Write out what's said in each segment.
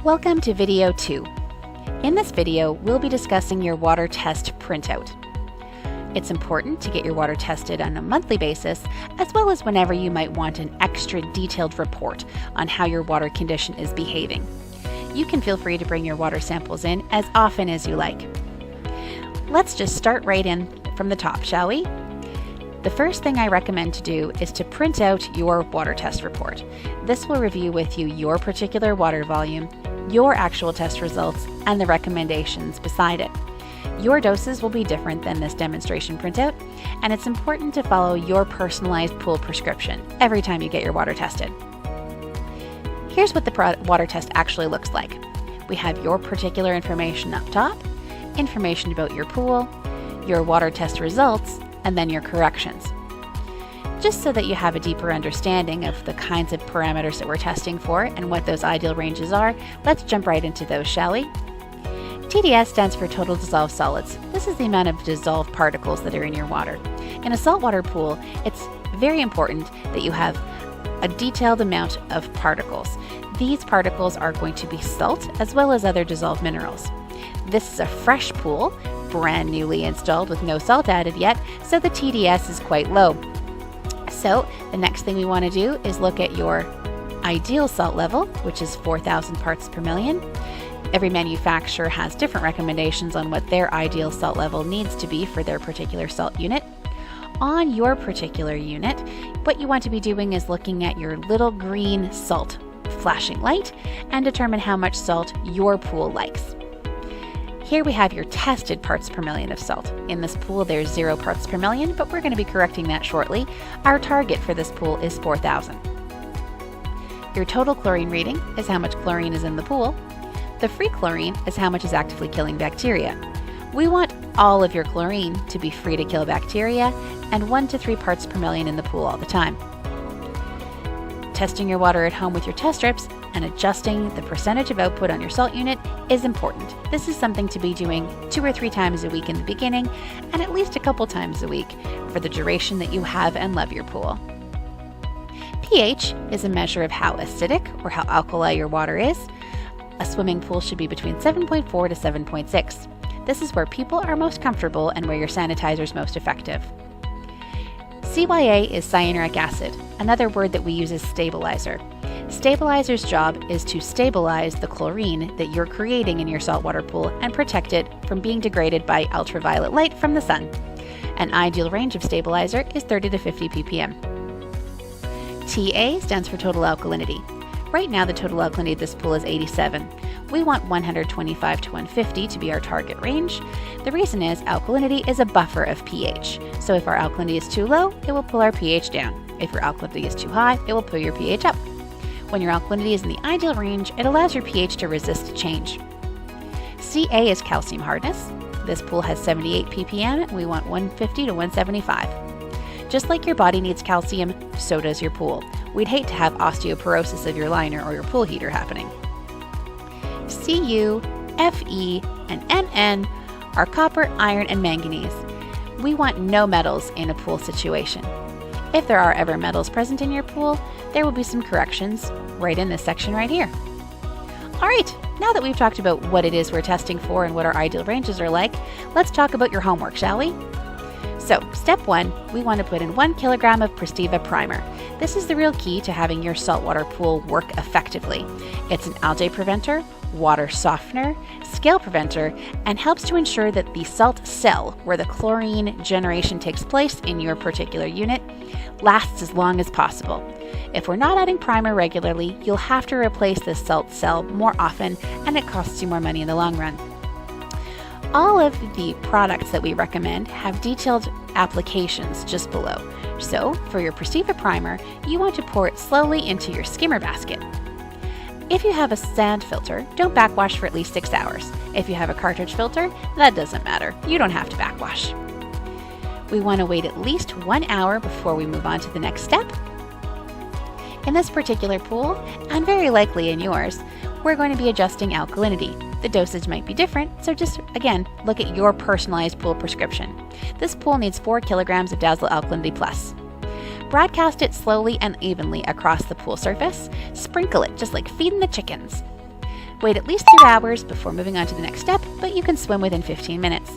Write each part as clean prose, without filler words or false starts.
Welcome to video 2. In this video, we'll be discussing your water test printout. It's important to get your water tested on a monthly basis, as well as whenever you might want an extra detailed report on how your water condition is behaving. You can feel free to bring your water samples in as often as you like. Let's just start right in from the top, shall we? The first thing I recommend to do is to print out your water test report. This will review with you your particular water volume, your actual test results, and the recommendations beside it. Your doses will be different than this demonstration printout, and it's important to follow your personalized pool prescription every time you get your water tested. Here's what the water test actually looks like. We have your particular information up top, information about your pool, your water test results, and then your corrections. Just so that you have a deeper understanding of the kinds of parameters that we're testing for and what those ideal ranges are, let's jump right into those, shall we? TDS stands for total dissolved solids. This is the amount of dissolved particles that are in your water. In a saltwater pool, it's very important that you have a detailed amount of particles. These particles are going to be salt as well as other dissolved minerals. This is a fresh pool, brand newly installed with no salt added yet, so the TDS is quite low. So the next thing we want to do is look at your ideal salt level, which is 4,000 parts per million. Every manufacturer has different recommendations on what their ideal salt level needs to be for their particular salt unit. On your particular unit, what you want to be doing is looking at your little green salt flashing light and determine how much salt your pool likes. Here we have your tested parts per million of salt. In this pool there's 0 parts per million, but we're going to be correcting that shortly. Our target for this pool is 4,000. Your total chlorine reading is how much chlorine is in the pool. The free chlorine is how much is actively killing bacteria. We want all of your chlorine to be free to kill bacteria and 1 to 3 parts per million in the pool all the time. Testing your water at home with your test strips and adjusting the percentage of output on your salt unit is important. This is something to be doing 2 or 3 times a week in the beginning and at least a couple times a week for the duration that you have and love your pool. pH is a measure of how acidic or how alkali your water is. A swimming pool should be between 7.4 to 7.6. This is where people are most comfortable and where your sanitizer is most effective. CYA is cyanuric acid. Another word that we use is stabilizer. Stabilizer's job is to stabilize the chlorine that you're creating in your saltwater pool and protect it from being degraded by ultraviolet light from the sun. An ideal range of stabilizer is 30 to 50 ppm. TA stands for total alkalinity. Right now the total alkalinity of this pool is 87. We want 125 to 150 to be our target range. The reason is alkalinity is a buffer of pH. So if our alkalinity is too low, it will pull our pH down. If your alkalinity is too high, it will pull your pH up. When your alkalinity is in the ideal range, it allows your pH to resist change. Ca is calcium hardness. This pool has 78 ppm and we want 150 to 175. Just like your body needs calcium, so does your pool. We'd hate to have osteoporosis of your liner or your pool heater happening. Cu, Fe, and Mn are copper, iron, and manganese. We want no metals in a pool situation. If there are ever metals present in your pool, there will be some corrections right in this section right here. Alright, now that we've talked about what it is we're testing for and what our ideal ranges are like, let's talk about your homework, shall we? So, step 1, we want to put in 1 kilogram of Pristiva primer. This is the real key to having your saltwater pool work effectively. It's an algae preventer, water softener, scale preventer, and helps to ensure that the salt cell, where the chlorine generation takes place in your particular unit, lasts as long as possible. If we're not adding primer regularly, you'll have to replace this salt cell more often, and it costs you more money in the long run. All of the products that we recommend have detailed applications just below. So, for your Pristiva primer, you want to pour it slowly into your skimmer basket. If you have a sand filter, don't backwash for at least 6 hours. If you have a cartridge filter, that doesn't matter. You don't have to backwash. We want to wait at least 1 hour before we move on to the next step. In this particular pool, and very likely in yours, we're going to be adjusting alkalinity. The dosage might be different, so just, again, look at your personalized pool prescription. This pool needs 4 kilograms of Dazzle Alkalinity Plus. Broadcast it slowly and evenly across the pool surface. Sprinkle it, just like feeding the chickens. Wait at least 3 hours before moving on to the next step, but you can swim within 15 minutes.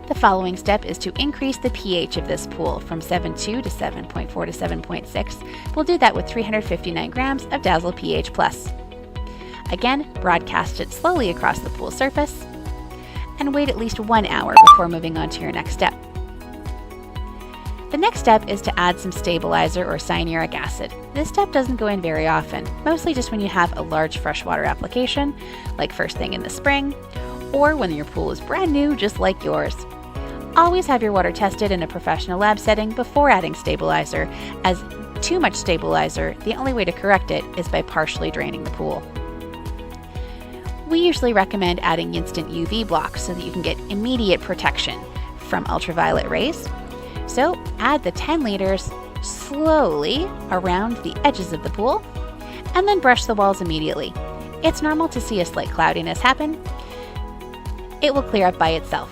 The following step is to increase the pH of this pool from 7.2 to 7.4 to 7.6. We'll do that with 359 grams of Dazzle pH+. Again, broadcast it slowly across the pool surface, and wait at least 1 hour before moving on to your next step. The next step is to add some stabilizer or cyanuric acid. This step doesn't go in very often, mostly just when you have a large freshwater application, like first thing in the spring, or when your pool is brand new, just like yours. Always have your water tested in a professional lab setting before adding stabilizer, as too much stabilizer, the only way to correct it is by partially draining the pool. We usually recommend adding instant UV blocks so that you can get immediate protection from ultraviolet rays. So add the 10 liters slowly around the edges of the pool, and then brush the walls immediately. It's normal to see a slight cloudiness happen. It will clear up by itself.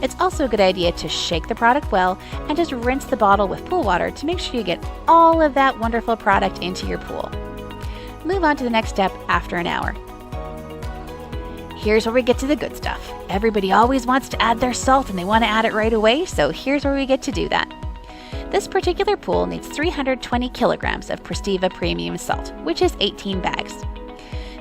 It's also a good idea to shake the product well and just rinse the bottle with pool water to make sure you get all of that wonderful product into your pool. Move on to the next step after an hour. Here's where we get to the good stuff. Everybody always wants to add their salt and they want to add it right away, so here's where we get to do that. This particular pool needs 320 kilograms of Pristiva premium salt, which is 18 bags.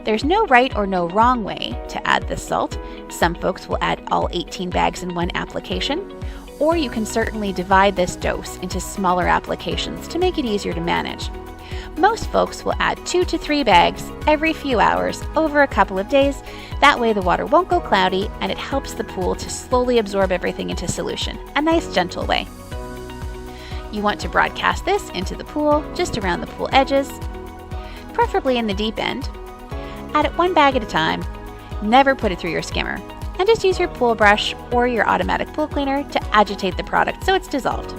There's no right or no wrong way to add this salt. Some folks will add all 18 bags in one application, or you can certainly divide this dose into smaller applications to make it easier to manage. Most folks will add 2 to 3 bags every few hours over a couple of days. That way the water won't go cloudy and it helps the pool to slowly absorb everything into solution, a nice gentle way. You want to broadcast this into the pool, just around the pool edges, preferably in the deep end. Add it 1 bag at a time, never put it through your skimmer, and just use your pool brush or your automatic pool cleaner to agitate the product so it's dissolved.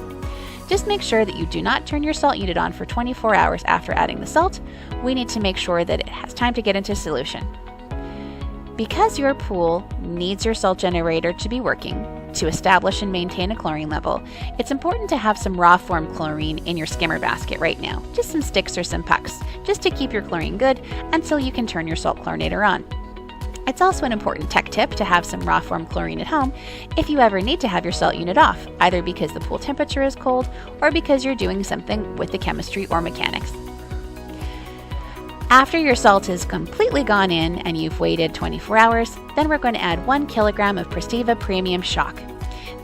Just make sure that you do not turn your salt unit on for 24 hours after adding the salt. We need to make sure that it has time to get into solution. Because your pool needs your salt generator to be working to establish and maintain a chlorine level, it's important to have some raw form chlorine in your skimmer basket right now, just some sticks or some pucks, just to keep your chlorine good until you can turn your salt chlorinator on. It's also an important tech tip to have some raw form chlorine at home if you ever need to have your salt unit off, either because the pool temperature is cold or because you're doing something with the chemistry or mechanics. After your salt is completely gone in and you've waited 24 hours, then we're going to add 1 kilogram of Pristiva Premium Shock.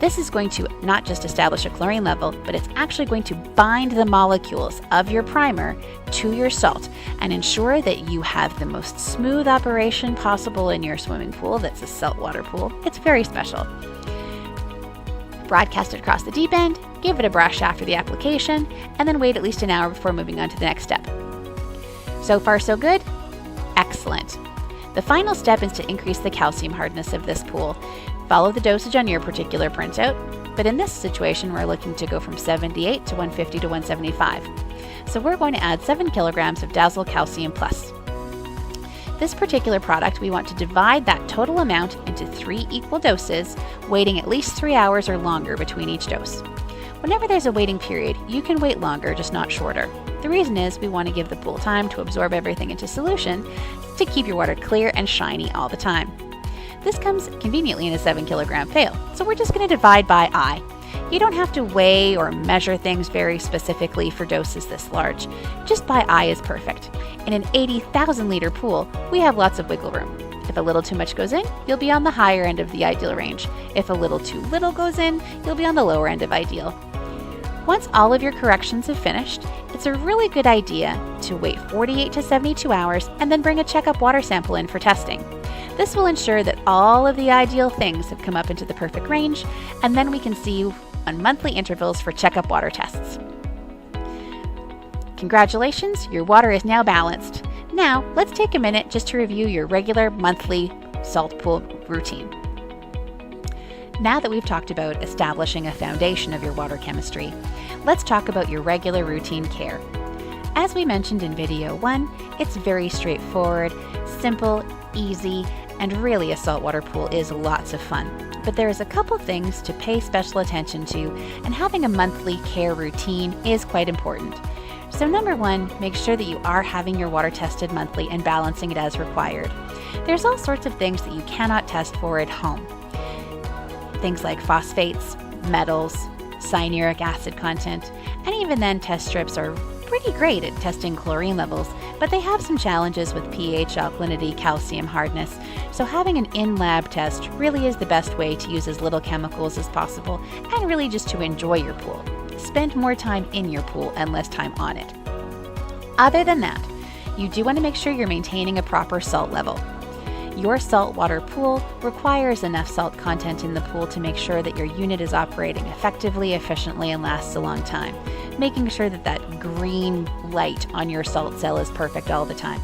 This is going to not just establish a chlorine level, but it's actually going to bind the molecules of your primer to your salt and ensure that you have the most smooth operation possible in your swimming pool that's a saltwater pool. It's very special. Broadcast it across the deep end, give it a brush after the application, and then wait at least an hour before moving on to the next step. So far so good? Excellent. The final step is to increase the calcium hardness of this pool. Follow the dosage on your particular printout, but in this situation we're looking to go from 78 to 150 to 175. So we're going to add 7 kilograms of Dazzle Calcium Plus. This particular product, we want to divide that total amount into 3 equal doses, waiting at least 3 hours or longer between each dose. Whenever there's a waiting period, you can wait longer, just not shorter. The reason is we want to give the pool time to absorb everything into solution to keep your water clear and shiny all the time. This comes conveniently in a 7 kilogram pail, so we're just going to divide by eye. You don't have to weigh or measure things very specifically for doses this large. Just by eye is perfect. In an 80,000 liter pool, we have lots of wiggle room. If a little too much goes in, you'll be on the higher end of the ideal range. If a little too little goes in, you'll be on the lower end of ideal. Once all of your corrections have finished, it's a really good idea to wait 48 to 72 hours and then bring a checkup water sample in for testing. This will ensure that all of the ideal things have come up into the perfect range, and then we can see you on monthly intervals for checkup water tests. Congratulations, your water is now balanced. Now, let's take a minute just to review your regular monthly salt pool routine. Now that we've talked about establishing a foundation of your water chemistry, let's talk about your regular routine care. As we mentioned in video 1, it's very straightforward, simple, easy, and really a saltwater pool is lots of fun. But there's a couple things to pay special attention to, and having a monthly care routine is quite important. So number 1, make sure that you are having your water tested monthly and balancing it as required. There's all sorts of things that you cannot test for at home. Things like phosphates, metals, cyanuric acid content, and even then test strips are pretty great at testing chlorine levels, but they have some challenges with pH, alkalinity, calcium hardness, so having an in-lab test really is the best way to use as little chemicals as possible and really just to enjoy your pool. Spend more time in your pool and less time on it. Other than that, you do want to make sure you're maintaining a proper salt level. Your saltwater pool requires enough salt content in the pool to make sure that your unit is operating effectively, efficiently, and lasts a long time, making sure that that green light on your salt cell is perfect all the time.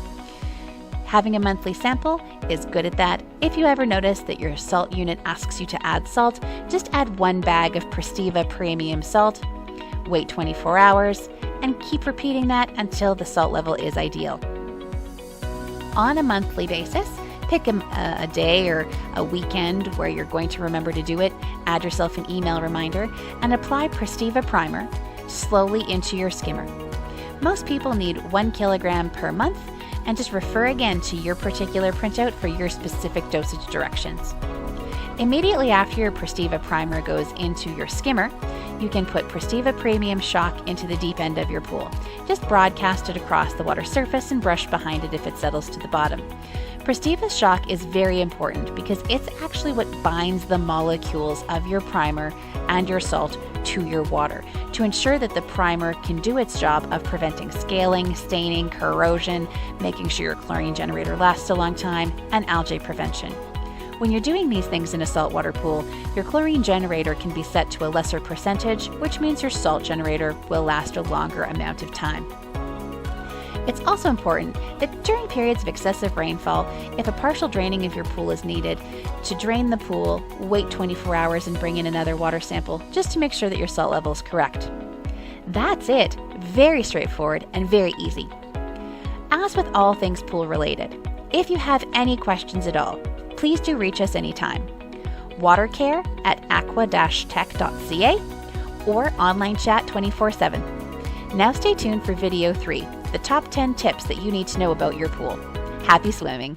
Having a monthly sample is good at that. If you ever notice that your salt unit asks you to add salt, just add 1 bag of Pristiva premium salt, wait 24 hours, and keep repeating that until the salt level is ideal. On a monthly basis, pick a day or a weekend where you're going to remember to do it, add yourself an email reminder, and apply Pristiva Primer slowly into your skimmer. Most people need 1 kilogram per month, and just refer again to your particular printout for your specific dosage directions. Immediately after your Pristiva Primer goes into your skimmer, you can put Pristiva Premium Shock into the deep end of your pool. Just broadcast it across the water surface and brush behind it if it settles to the bottom. Pristiva Shock is very important because it's actually what binds the molecules of your primer and your salt to your water to ensure that the primer can do its job of preventing scaling, staining, corrosion, making sure your chlorine generator lasts a long time, and algae prevention. When you're doing these things in a saltwater pool, your chlorine generator can be set to a lesser percentage, which means your salt generator will last a longer amount of time. It's also important that during periods of excessive rainfall, if a partial draining of your pool is needed, to drain the pool, wait 24 hours and bring in another water sample just to make sure that your salt level is correct. That's it. Very straightforward and very easy. As with all things pool related, if you have any questions at all, please do reach us anytime. watercare@aqua-tech.ca or online chat 24/7. Now stay tuned for video 3, the top 10 tips that you need to know about your pool. Happy swimming!